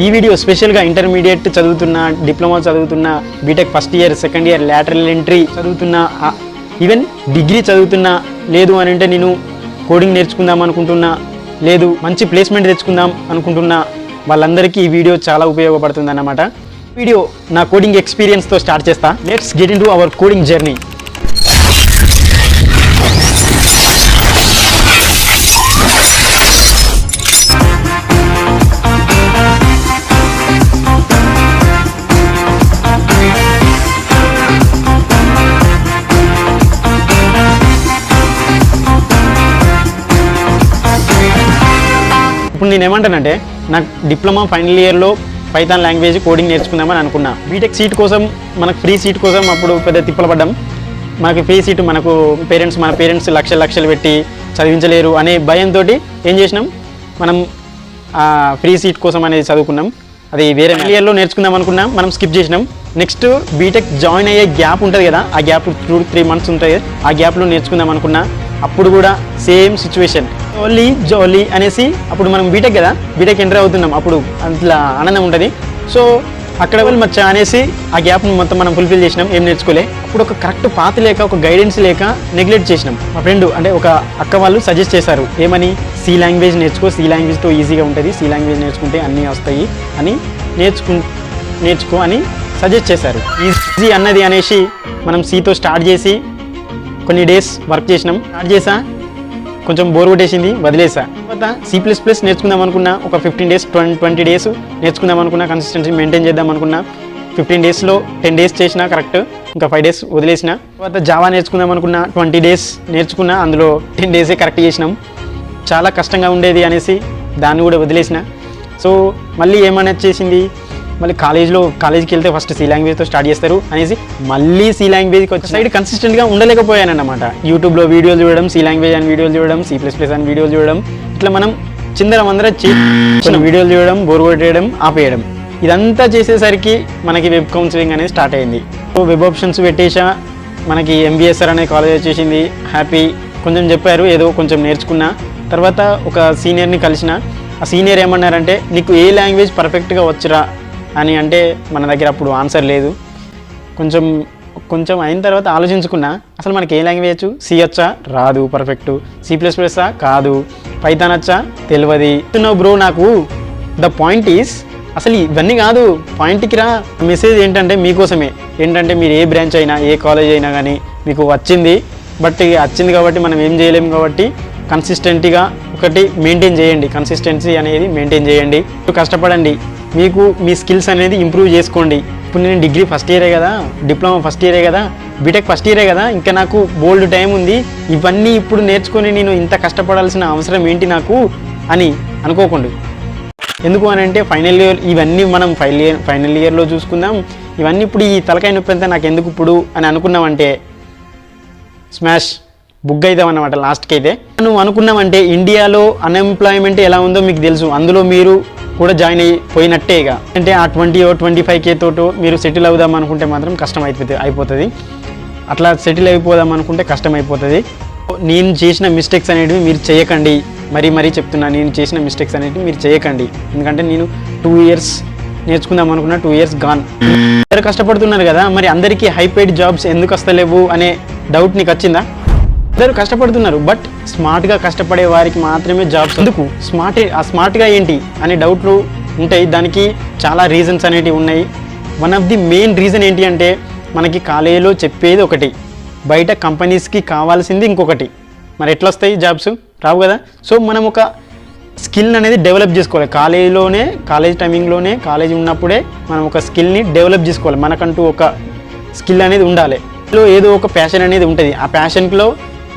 ఈ వీడియో స్పెషల్గా ఇంటర్మీడియట్ చదువుతున్న, డిప్లొమా చదువుతున్న, BTech first year, second year, lateral entry చదువుతున్న, ఈవెన్ డిగ్రీ చదువుతున్నా, లేదు అని అంటే నేను కోడింగ్ నేర్చుకుందాం అనుకుంటున్నా, లేదు మంచి ప్లేస్మెంట్ తెచ్చుకుందాం అనుకుంటున్నా వాళ్ళందరికీ ఈ వీడియో చాలా ఉపయోగపడుతుంది అన్నమాట. వీడియో నా కోడింగ్ ఎక్స్పీరియన్స్తో స్టార్ట్ చేస్తా. Let's get into our coding journey. ఇప్పుడు నేను ఏమంటానంటే, నాకు డిప్లొమా ఫైనల్ ఇయర్లో పైథాన్ లాంగ్వేజ్ కోడింగ్ నేర్చుకుందామని అనుకున్నా. బీటెక్ సీట్ కోసం, మనకు ఫ్రీ సీట్ కోసం అప్పుడు పెద్ద తిప్పలు పడ్డాం. మనకి ఫ్రీ సీటు మన పేరెంట్స్ లక్షలు పెట్టి చదివించలేరు అనే భయంతో ఏం చేసినాం, మనం ఫ్రీ సీట్ కోసం అనేది చదువుకున్నాం. అది వేరే ఇయర్లో నేర్చుకుందాం అనుకున్నాం, మనం స్కిప్ చేసినాం. నెక్స్ట్ బీటెక్ జాయిన్ అయ్యే గ్యాప్ ఉంటుంది కదా, ఆ గ్యాప్ 2-3 months ఉంటుంది. ఆ గ్యాప్లో నేర్చుకుందాం అనుకున్నా. అప్పుడు కూడా సేమ్ సిచ్యువేషన్, జోలీ అనేసి అప్పుడు మనం బీటెక్ కదా, బీటెక్ ఎంటర్ అవుతున్నాం. అప్పుడు అట్లా ఆనందం ఉంటుంది. సో అక్కడ వెళ్ళి మచ్చా అనేసి ఆ గ్యాప్ని మొత్తం మనం ఫుల్ఫిల్ చేసినాం. ఏం నేర్చుకోలే. అప్పుడు ఒక కరెక్ట్ పాత్ లేక, ఒక గైడెన్స్ లేక నెగ్లెక్ట్ చేసినాం. మా ఫ్రెండ్ అంటే ఒక అక్క వాళ్ళు సజెస్ట్ చేశారు, ఏమని, సి లాంగ్వేజ్ నేర్చుకో, సి లాంగ్వేజ్తో ఈజీగా ఉంటుంది, సి లాంగ్వేజ్ నేర్చుకుంటే అన్నీ వస్తాయి అని నేర్చుకో అని సజెస్ట్ చేశారు. ఈజీ అన్నది అనేసి మనం సితో స్టార్ట్ చేసి కొన్ని డేస్ వర్క్ చేసినాం. స్టార్ట్ చేసా, కొంచెం బోర్ కొట్టేసింది, వదిలేసా. తర్వాత C++ నేర్చుకుందాం అనుకున్నా. ఒక 15 days 20 days నేర్చుకుందాం అనుకున్నా, కన్సిస్టెన్సీ మెయింటైన్ చేద్దాం అనుకున్నా. 15 daysలో 10 days చేసిన కరెక్ట్, ఇంకా 5 days వదిలేసిన. తర్వాత జావా నేర్చుకుందాం అనుకున్నా, 20 days నేర్చుకున్నా, అందులో 10 days కరెక్ట్ చేసినాం. చాలా కష్టంగా ఉండేది అనేసి దాన్ని కూడా వదిలేసిన. సో మళ్ళీ ఏమైనా చేసింది, మళ్ళీ కాలేజ్కి వెళ్తే ఫస్ట్ సి లాంగ్వేజ్తో స్టార్ట్ చేస్తారు అనేసి మళ్ళీ సి లాంగ్వేజ్కి వచ్చే సైడ్ కన్సిస్టెంట్గా ఉండలేకపోయాను అన్నమాట. యూట్యూబ్లో వీడియోలు చూడడం, సి లాంగ్వేజ్ అని వీడియోలు చూడడం, C++ అని వీడియోలు చూడడం, ఇట్లా మనం చిందరమందర వీడియోలు చూడడం, బోర్ కొట్టేయడం, ఆపేయడం, ఇదంతా చేసేసరికి మనకి వెబ్ కౌన్సిలింగ్ అనేది స్టార్ట్ అయింది. సో వెబ్ ఆప్షన్స్ పెట్టేసా, మనకి MBSR అనే కాలేజ్ వచ్చేసింది. హ్యాపీ, కొంచెం చెప్పారు, ఏదో కొంచెం నేర్చుకున్నా. తర్వాత ఒక సీనియర్ని కలిసిన. ఆ సీనియర్ ఏమన్నారంటే, నీకు ఏ లాంగ్వేజ్ పర్ఫెక్ట్గా వచ్చురా అని అంటే మన దగ్గర అప్పుడు ఆన్సర్ లేదు. కొంచెం అయిన తర్వాత ఆలోచించుకున్నా, అసలు మనకి ఏ లాంగ్వేజ్, సి వచ్చా, రాదు పర్ఫెక్ట్, C++ కాదు, పైథాన్ వచ్చా, తెలియదు. బ్రో నాకు ద పాయింట్ ఈస్, అసలు ఇవన్నీ కాదు, పాయింట్కి రా. మెసేజ్ ఏంటంటే మీకోసమే, ఏంటంటే మీరు ఏ బ్రాంచ్ అయినా, ఏ కాలేజ్ అయినా కానీ మీకు వచ్చింది, బట్ వచ్చింది కాబట్టి మనం ఏం చేయలేము. కాబట్టి కన్సిస్టెంట్గా ఒకటి మెయింటైన్ చేయండి, కన్సిస్టెన్సీ అనేది మెయింటైన్ చేయండి, కష్టపడండి, మీకు మీ స్కిల్స్ అనేది ఇంప్రూవ్ చేసుకోండి. ఇప్పుడు నేను డిగ్రీ ఫస్ట్ ఇయరే కదా, డిప్లొమా ఫస్ట్ ఇయరే కదా, బీటెక్ ఫస్ట్ ఇయరే కదా, ఇంకా నాకు బోల్డ్ టైం ఉంది. ఇవన్నీ ఇప్పుడు నేర్చుకొని నేను ఇంత కష్టపడాల్సిన అవసరం ఏంటి నాకు అని అనుకోకండి. ఎందుకు అని అంటే ఫైనల్ ఇయర్, ఇవన్నీ మనం ఫైనల్ ఇయర్లో చూసుకుందాం. ఇవన్నీ ఇప్పుడు ఈ తలకాయ నొప్పి అంతా నాకు ఎందుకు ఇప్పుడు అని అనుకున్నామంటే స్మాష్ బుక్ అవుతాం అన్నమాట లాస్ట్కి. అయితే నువ్వు అనుకున్నామంటే ఇండియాలో అన్ఎంప్లాయ్మెంట్ ఎలా ఉందో మీకు తెలుసు, అందులో మీరు కూడా జాయిన్ అయిపోయినట్టే. ఇక అంటే ఆ 20-25K తోటో మీరు సెటిల్ అవుదాం అనుకుంటే మాత్రం కష్టం అయిపోతుంది. అట్లా సెటిల్ అయిపోదాం అనుకుంటే కష్టం అయిపోతుంది. నేను చేసిన మిస్టేక్స్ అనేటివి మీరు చేయకండి, మరీ చెప్తున్నా, నేను చేసిన మిస్టేక్స్ అనేటివి మీరు చేయకండి. ఎందుకంటే నేను 2 years నేర్చుకుందాం అనుకున్నా, 2 years గాన్. అందరూ కష్టపడుతున్నారు కదా, మరి అందరికీ హై పెయిడ్ జాబ్స్ ఎందుకు వస్తలేవు అనే డౌట్ నీకు వచ్చిందా? అందరూ కష్టపడుతున్నారు, బట్ స్మార్ట్గా కష్టపడే వారికి మాత్రమే జాబ్స్. ఎందుకు స్మార్ట్గా ఏంటి అనే డౌట్లు ఉంటాయి. దానికి చాలా రీజన్స్ అనేటివి ఉన్నాయి. One of the main reason ఏంటి అంటే, మనకి కాలేజీలో చెప్పేది ఒకటి, బయట కంపెనీస్కి కావాల్సింది ఇంకొకటి. మరి ఎట్లా వస్తాయి జాబ్స్? రావు కదా. సో మనం ఒక స్కిల్ అనేది డెవలప్ చేసుకోవాలి. కాలేజ్ టైమింగ్లోనే, కాలేజ్ ఉన్నప్పుడే మనం ఒక స్కిల్ని డెవలప్ చేసుకోవాలి. మనకంటూ ఒక స్కిల్ అనేది ఉండాలి. ఏదో ఒక ప్యాషన్ అనేది ఉంటుంది. ఆ ప్యాషన్లో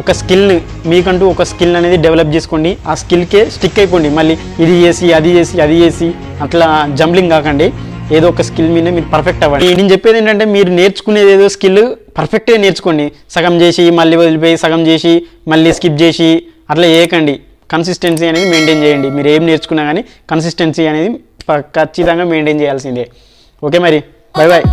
ఒక స్కిల్ని, మీకంటూ ఒక స్కిల్ అనేది డెవలప్ చేసుకోండి. ఆ స్కిల్కే స్టిక్ అయిపోండి. మళ్ళీ ఇది చేసి అది చేసి అట్లా జంబ్లింగ్ కాకండి. ఏదో ఒక స్కిల్ మీద మీరు పర్ఫెక్ట్ అవ్వండి. నేను చెప్పేది ఏంటంటే, మీరు నేర్చుకునేది ఏదో స్కిల్ పర్ఫెక్ట్గా నేర్చుకోండి. సగం చేసి మళ్ళీ వదిలిపోయి, సగం చేసి మళ్ళీ స్కిప్ చేసి అట్లా చేయకండి. కన్సిస్టెన్సీ అనేది మెయింటైన్ చేయండి. మీరు ఏం నేర్చుకున్నా కానీ కన్సిస్టెన్సీ అనేది ఖచ్చితంగా మెయింటైన్ చేయాల్సిందే. ఓకే, మరి బాయ్.